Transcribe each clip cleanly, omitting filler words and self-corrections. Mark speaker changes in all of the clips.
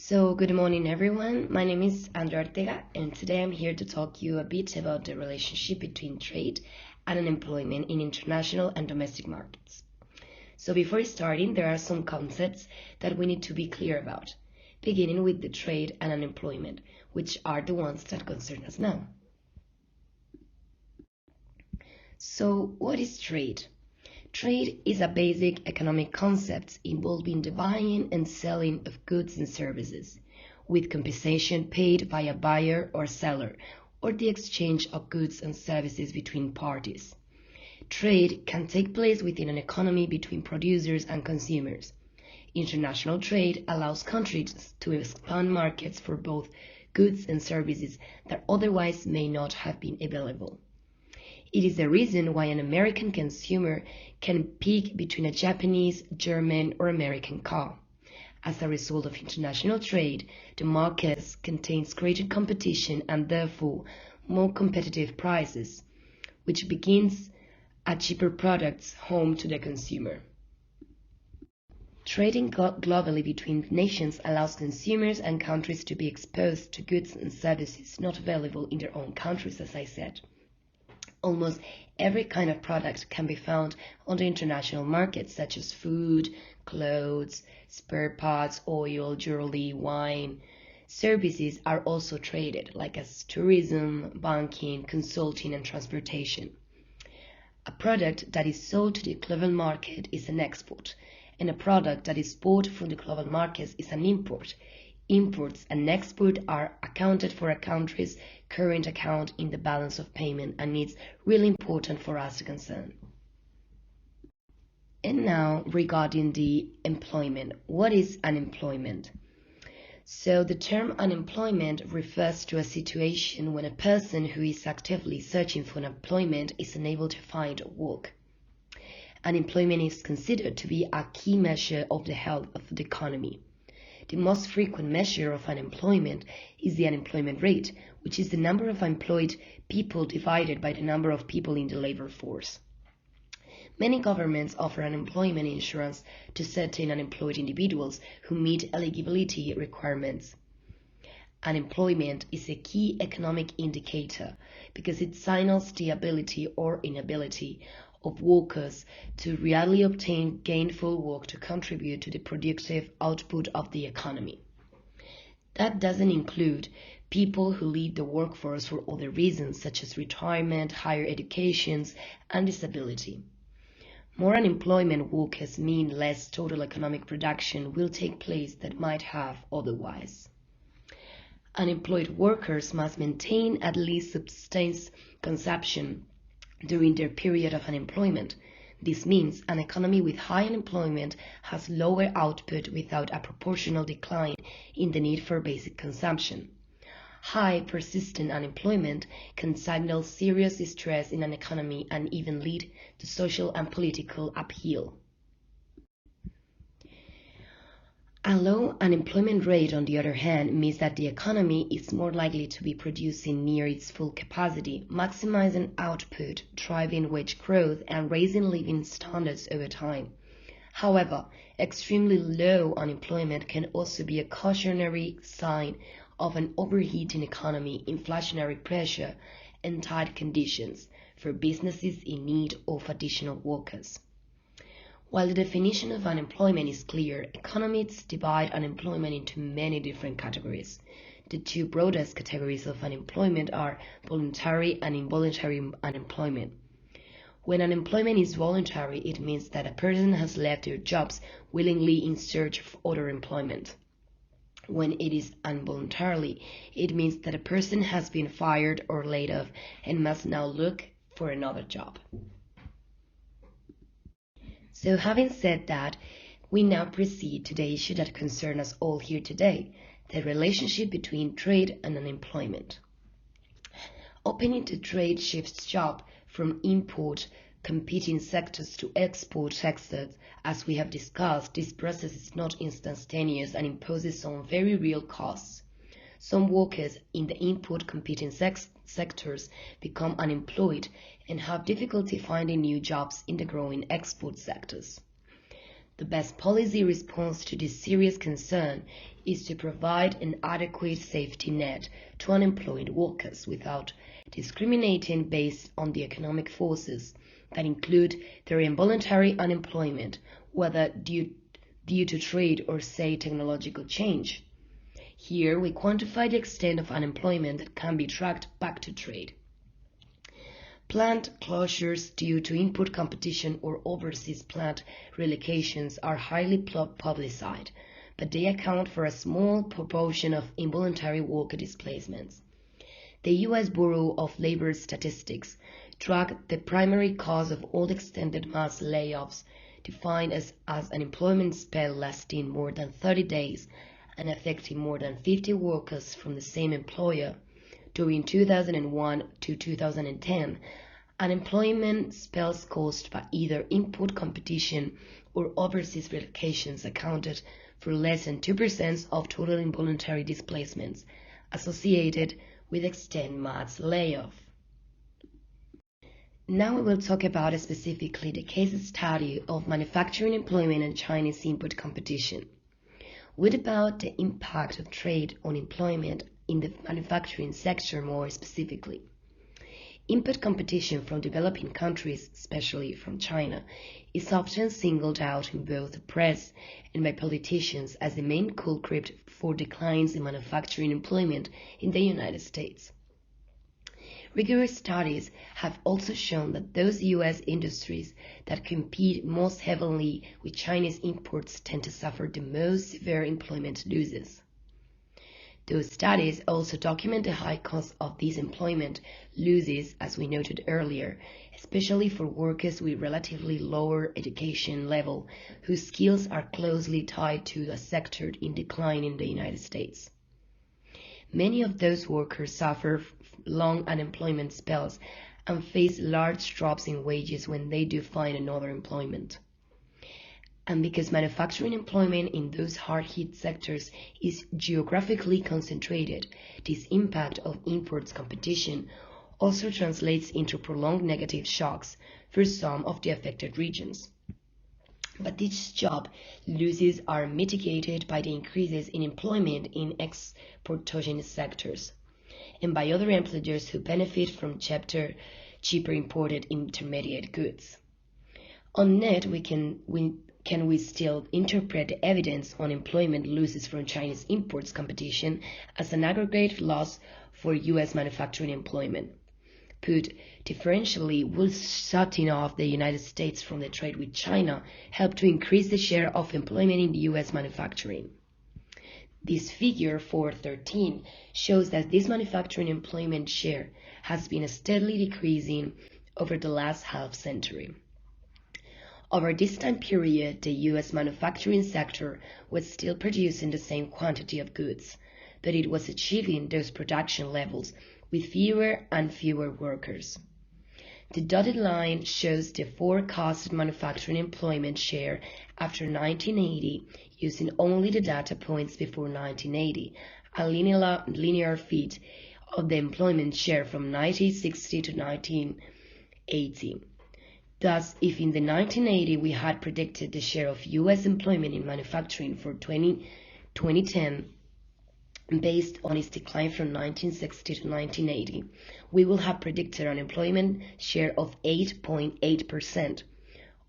Speaker 1: Good morning, everyone. My name is Andrea Ortega, and today I'm here to talk to you a bit about the relationship between trade and unemployment in international and domestic markets. So, before starting, there are some concepts that we need to be clear about, beginning with the trade and unemployment, which are the ones that concern us now. So, what is trade? Trade is a basic economic concept involving the buying and selling of goods and services, with compensation paid by a buyer or seller, or the exchange of goods and services between parties. Trade can take place within an economy between producers and consumers. International trade allows countries to expand markets for both goods and services that otherwise may not have been available. It is the reason why an American consumer can pick between a Japanese, German, or American car. As a result of international trade, the market contains greater competition and therefore more competitive prices, which begins at cheaper products home to the consumer. Trading globally between nations allows consumers and countries to be exposed to goods and services not available in their own countries, as I said. Almost every kind of product can be found on the international markets, such as food, clothes, spare parts, oil, jewelry, wine. Services are also traded, like as tourism, banking, consulting, and transportation. A product that is sold to the global market is an export, and a product that is bought from the global markets is an import. Imports and exports are accounted for a country's current account in the balance of payment, and it's really important for us to concern. And now regarding the employment, what is unemployment? So the term unemployment refers to a situation when a person who is actively searching for employment is unable to find work. Unemployment is considered to be a key measure of the health of the economy. The most frequent measure of unemployment is the unemployment rate, which is the number of employed people divided by the number of people in the labor force. Many governments offer unemployment insurance to certain unemployed individuals who meet eligibility requirements. Unemployment is a key economic indicator because it signals the ability or inability of workers to really obtain gainful work to contribute to the productive output of the economy. That doesn't include people who leave the workforce for other reasons such as retirement, higher educations, and disability. More unemployment workers mean less total economic production will take place that might have otherwise. Unemployed workers must maintain at least subsistence consumption during their period of unemployment. This means an economy with high unemployment has lower output without a proportional decline in the need for basic consumption. High, persistent unemployment can signal serious distress in an economy and even lead to social and political upheaval. A low unemployment rate, on the other hand, means that the economy is more likely to be producing near its full capacity, maximizing output, driving wage growth, and raising living standards over time. However, extremely low unemployment can also be a cautionary sign of an overheating economy, inflationary pressure, and tight conditions for businesses in need of additional workers. While the definition of unemployment is clear, economists divide unemployment into many different categories. The two broadest categories of unemployment are voluntary and involuntary unemployment. When unemployment is voluntary, it means that a person has left their jobs willingly in search of other employment. When it is involuntarily, it means that a person has been fired or laid off and must now look for another job. So having said that, we now proceed to the issue that concerns us all here today, the relationship between trade and unemployment. Opening to trade shifts jobs from import competing sectors to export sectors. As we have discussed, this process is not instantaneous and imposes some very real costs. Some workers in the import competing sectors become unemployed and have difficulty finding new jobs in the growing export sectors. The best policy response to this serious concern is to provide an adequate safety net to unemployed workers without discriminating based on the economic forces that include their involuntary unemployment, whether due to trade or, say, technological change. Here we quantify the extent of unemployment that can be tracked back to trade. Plant closures due to import competition or overseas plant relocations are highly publicized, but they account for a small proportion of involuntary worker displacements. The U.S. Bureau of Labor Statistics tracked the primary cause of all extended mass layoffs, defined as an employment spell lasting more than 30 days and affecting more than 50 workers from the same employer. During 2001 to 2010, unemployment spells caused by either import competition or overseas relocations accounted for less than 2% of total involuntary displacements associated with extended mass layoff. Now we will talk about specifically the case study of manufacturing employment and Chinese import competition. What about the impact of trade on employment in the manufacturing sector more specifically? Import competition from developing countries, especially from China, is often singled out in both the press and by politicians as the main culprit for declines in manufacturing employment in the United States. Rigorous studies have also shown that those U.S. industries that compete most heavily with Chinese imports tend to suffer the most severe employment losses. Those studies also document the high cost of these employment losses, as we noted earlier, especially for workers with relatively lower education level whose skills are closely tied to a sector in decline in the United States. Many of those workers suffer long unemployment spells and face large drops in wages when they do find another employment. And because manufacturing employment in those hard-hit sectors is geographically concentrated, this impact of imports competition also translates into prolonged negative shocks for some of the affected regions. But these job losses are mitigated by the increases in employment in export-oriented sectors and by other employers who benefit from cheaper imported intermediate goods. On net, can we still interpret the evidence on employment losses from Chinese imports competition as an aggregate loss for U.S. manufacturing employment? Put differentially, will shutting off the United States from the trade with China help to increase the share of employment in the U.S. manufacturing? This figure 413 shows that this manufacturing employment share has been steadily decreasing over the last half century. Over this time period, the U.S. manufacturing sector was still producing the same quantity of goods, but it was achieving those production levels with fewer and fewer workers. The dotted line shows the forecasted manufacturing employment share after 1980 using only the data points before 1980, a linear fit of the employment share from 1960 to 1980. Thus, if in the 1980 we had predicted the share of U.S. employment in manufacturing for 2010, based on its decline from 1960 to 1980, we will have predicted an employment share of 8.8%,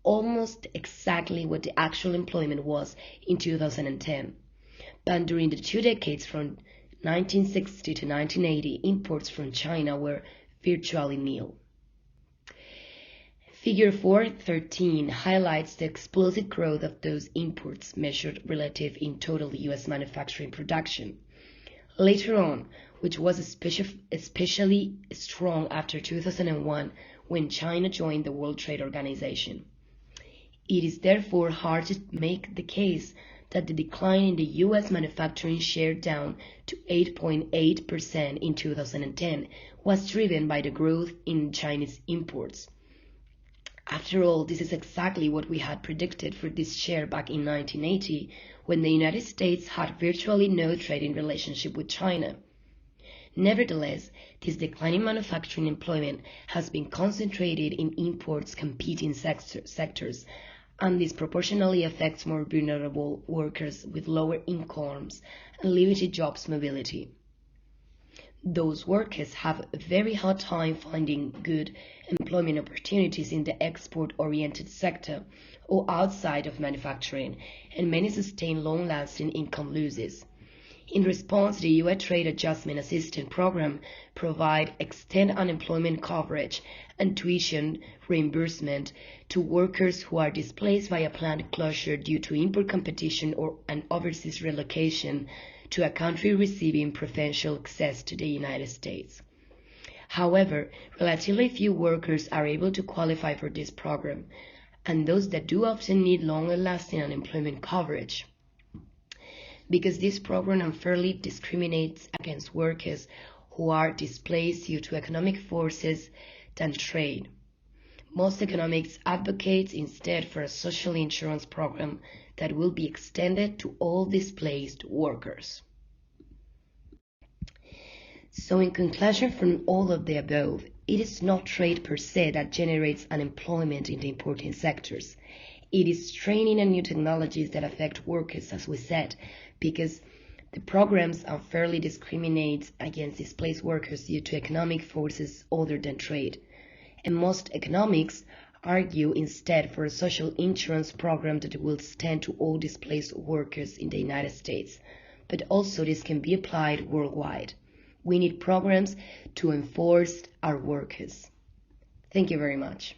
Speaker 1: almost exactly what the actual employment was in 2010. But during the 2 decades from 1960 to 1980, imports from China were virtually nil. Figure 413 highlights the explosive growth of those imports measured relative in total U.S. manufacturing production. Later on, which was especially strong after 2001 when China joined the World Trade Organization. It is therefore hard to make the case that the decline in the U.S. manufacturing share down to 8.8% in 2010 was driven by the growth in Chinese imports. After all, this is exactly what we had predicted for this share back in 1980, when the United States had virtually no trading relationship with China. Nevertheless, this decline in manufacturing employment has been concentrated in imports competing sectors, and disproportionately affects more vulnerable workers with lower incomes and limited jobs mobility. Those workers have a very hard time finding good employment opportunities in the export-oriented sector or outside of manufacturing, and many sustain long-lasting income losses. In response, the U.S. Trade Adjustment Assistance Program provides extended unemployment coverage and tuition reimbursement to workers who are displaced by a plant closure due to import competition or an overseas relocation to a country receiving preferential access to the United States. However, relatively few workers are able to qualify for this program, and those that do often need longer-lasting unemployment coverage, because this program unfairly discriminates against workers who are displaced due to economic forces than trade. Most economics advocates instead for a social insurance program that will be extended to all displaced workers. So in conclusion from all of the above, it is not trade per se that generates unemployment in the importing sectors. It is training and new technologies that affect workers, as we said, because the programs unfairly discriminate against displaced workers due to economic forces other than trade. And most economics argue instead for a social insurance program that will extend to all displaced workers in the United States. But also this can be applied worldwide. We need programs to enforce our workers. Thank you very much.